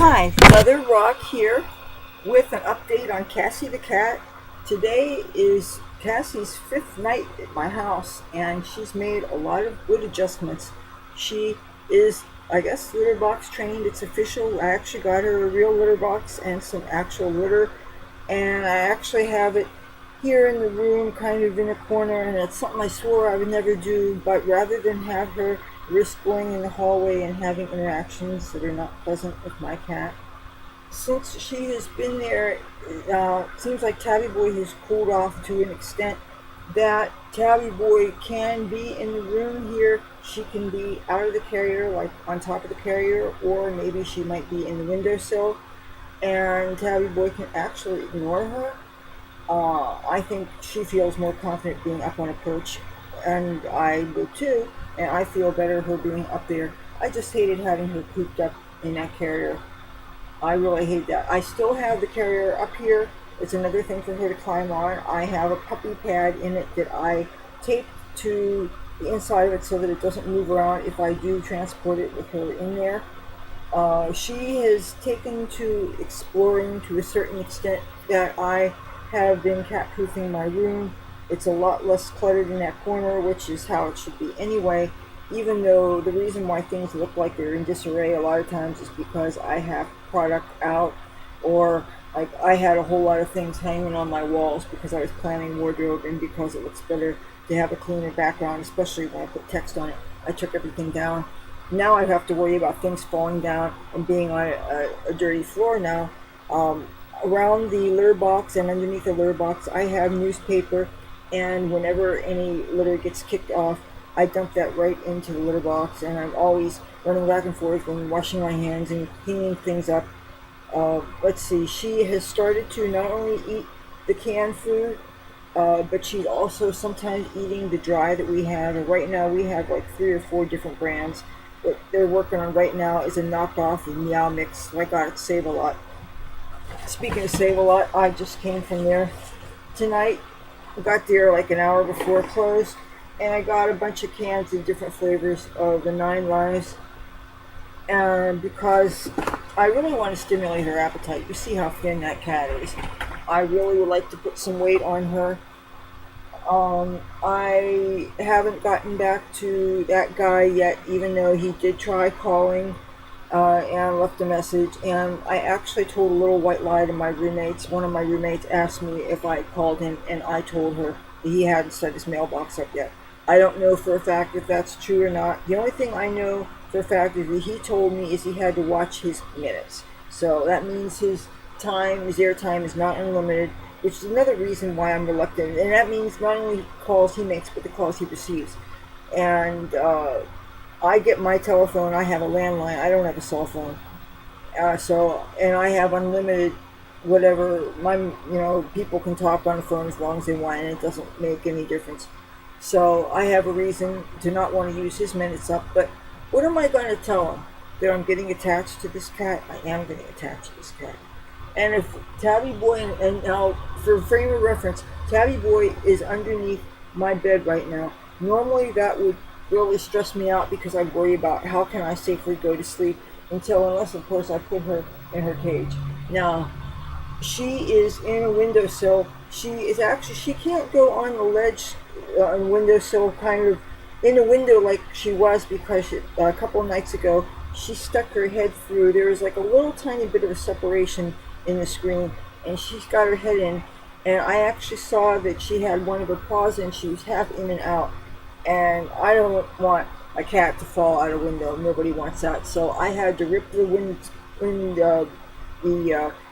Hi, Leathur Rokk here with an update on Cassie the cat. Today is Cassie's fifth night at my house, and she's made a lot of good adjustments. She is, I guess, litter box trained. It's official. I actually got her a real litter box and some actual litter, and I actually have it here in the room, kind of in a corner, and it's something I swore I would never do, but rather than have her risk going in the hallway and having interactions that are not pleasant with my cat. Since she has been there, it seems like Tabby Boy has cooled off to an extent that Tabby Boy can be in the room here. She can be out of the carrier, like on top of the carrier, or maybe she might be in the windowsill, and Tabby Boy can actually ignore her. I think she feels more confident being up on a perch, and I would too, and I feel better her being up there. I just hated having her cooped up in that carrier. I really hate that. I still have the carrier up here. It's another thing for her to climb on. I have a puppy pad in it that I tape to the inside of it so that it doesn't move around if I do transport it with her in there. She has taken to exploring to a certain extent that I have been cat-proofing my room. It's a lot less cluttered in that corner, which is how it should be anyway, even though the reason why things look like they're in disarray a lot of times is because I have product out, or like I had a whole lot of things hanging on my walls because I was planning wardrobe and because it looks better to have a cleaner background, especially when I put text on it. I took everything down. Now I have to worry about things falling down and being on a dirty floor now. Around the litter box and underneath the litter box, I have newspaper, and whenever any litter gets kicked off, I dump that right into the litter box, and I'm always running back and forth and washing my hands and cleaning things up. Let's see, she has started to not only eat the canned food, but she's also sometimes eating the dry that we have. And right now we have like 3 or 4 different brands. What they're working on right now is a knockoff of Meow Mix. I got it Save-A-Lot. Speaking of Save-A-Lot, I just came from there tonight. I got there like an hour before it closed, and I got a bunch of cans of different flavors of the 9 Lives. And because I really want to stimulate her appetite, you see how thin that cat is. I really would like to put some weight on her. I haven't gotten back to that guy yet, even though he did try calling and left a message. And I actually told a little white lie to my roommates. One of my roommates asked me if I had called him, and I told her that he hadn't set his mailbox up yet. I don't know for a fact if that's true or not. The only thing I know for a fact is that he told me is he had to watch his minutes. So that means his airtime is not unlimited, which is another reason why I'm reluctant. And that means not only calls he makes, but the calls he receives. And I get my telephone. I have a landline. I don't have a cell phone. And I have unlimited whatever. People can talk on the phone as long as they want, and it doesn't make any difference. So I have a reason to not want to use his minutes up. But what am I going to tell him? That I'm getting attached to this cat? I am getting attached to this cat. And if Tabby Boy, and now for frame of reference, Tabby Boy is underneath my bed right now. Normally that would really stress me out because I worry about how can I safely go to sleep unless of course I put her in her cage. Now, she is in a windowsill. She can't go on the ledge on the windowsill, kind of in the window like she was, because a couple of nights ago she stuck her head through. There was like a little tiny bit of a separation in the screen, and she's got her head in, and I actually saw that she had one of her paws in. She was half in and out, and I don't want a cat to fall out a window. Nobody wants that. So I had to rip the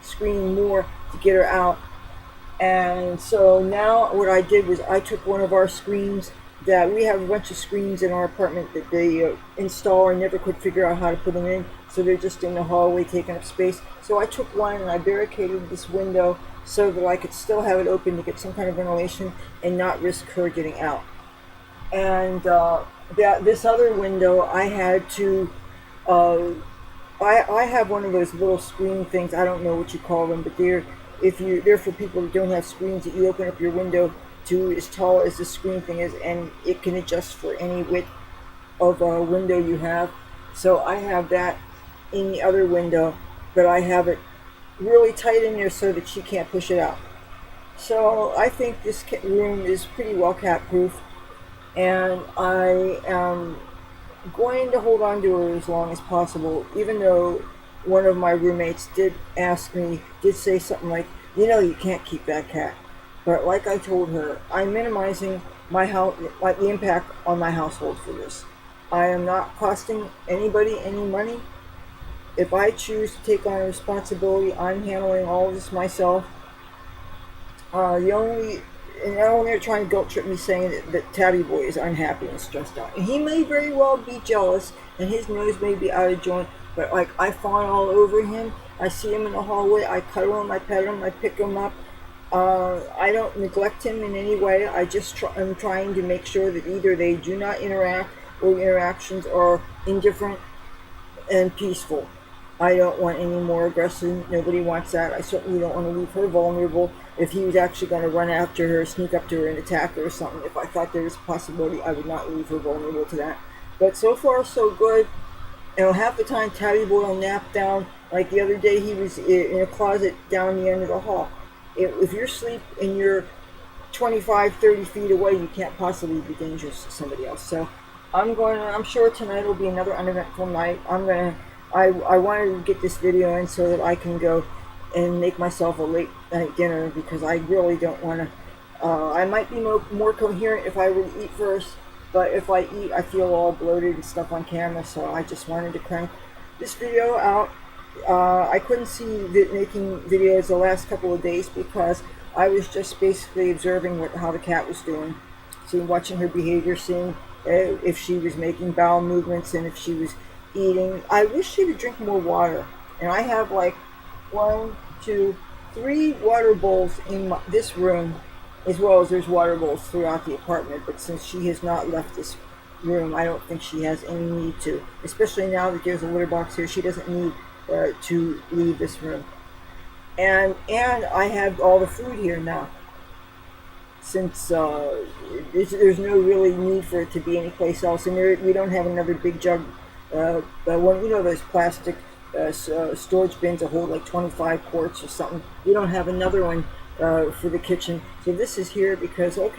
screen more to get her out. And so now what I did was I took one of our screens. That we have a bunch of screens in our apartment that the installer never could figure out how to put them in, so they're just in the hallway taking up space. So I took one and I barricaded this window so that I could still have it open to get some kind of ventilation and not risk her getting out. And this other window I had to I have one of those little screen things. I don't know what you call them, but they're for people that don't have screens, that you open up your window to as tall as the screen thing is, and it can adjust for any width of a window you have. So I have that in the other window, but I have it really tight in there so that she can't push it out. So I think this room is pretty well cat proof, and I am going to hold on to her as long as possible, even though one of my roommates did say something like, you can't keep that cat. But like I told her, I'm minimizing my house, like the impact on my household for this. I am not costing anybody any money. If I choose to take on a responsibility, I'm handling all of this myself. The only they're trying to guilt trip me saying that Tabby Boy is unhappy and stressed out. And he may very well be jealous, and his nose may be out of joint, but like I fawn all over him. I see him in the hallway, I cuddle him, I pet him, I pick him up. I don't neglect him in any way. I'm trying to make sure that either they do not interact or the interactions are indifferent and peaceful. I don't want any more aggression. Nobody wants that. I certainly don't want to leave her vulnerable. If he was actually going to run after her, sneak up to her and attack her or something, if I thought there was a possibility, I would not leave her vulnerable to that. But so far, so good. Half the time, Tabby Boy will nap down. Like the other day, he was in a closet down the end of the hall. If you're asleep and you're 25, 30 feet away, you can't possibly be dangerous to somebody else. So I'm sure tonight will be another uneventful night. I wanted to get this video in so that I can go and make myself a late night dinner, because I really don't want to. I might be more coherent if I were to eat first, but if I eat, I feel all bloated and stuff on camera, so I just wanted to crank this video out. I couldn't see making videos the last couple of days because I was just basically observing how the cat was doing, watching her behavior, seeing if she was making bowel movements and if she was eating. I wish she would drink more water, and I have like 1, 2, 3 water bowls in this room, as well as there's water bowls throughout the apartment, but since she has not left this room, I don't think she has any need to, especially now that there's a litter box here. She doesn't need to leave this room. And I have all the food here now, since there's no really need for it to be anyplace else, and we don't have another big jug. Those plastic storage bins that hold like 25 quarts or something. We don't have another one for the kitchen, so this is here because so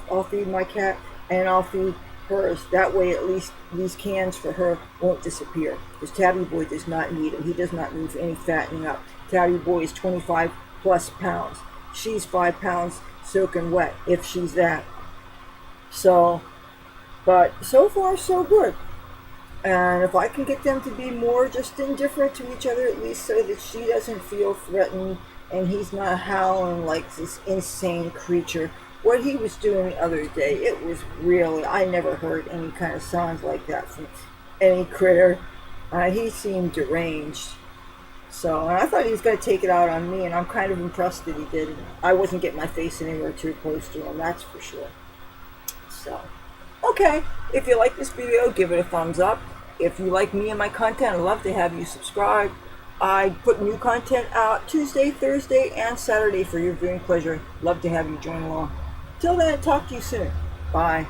I'll feed my cat and I'll feed hers. That way, at least these cans for her won't disappear. Because Tabby Boy does not need them. He does not need any fattening up. Tabby Boy is 25 plus pounds. She's 5 pounds soaking wet, if she's that. So, but so far so good. And if I can get them to be more just indifferent to each other, at least so that she doesn't feel threatened and he's not howling like this insane creature. What he was doing the other day, it was really, I never heard any kind of sounds like that from any critter. He seemed deranged. So, and I thought he was going to take it out on me, and I'm kind of impressed that he did. I wasn't getting my face anywhere too close to him, that's for sure. So, okay, if you like this video, give it a thumbs up. If you like me and my content, I'd love to have you subscribe. I put new content out Tuesday, Thursday, and Saturday for your viewing pleasure. Love to have you join along. Till then, talk to you soon. Bye.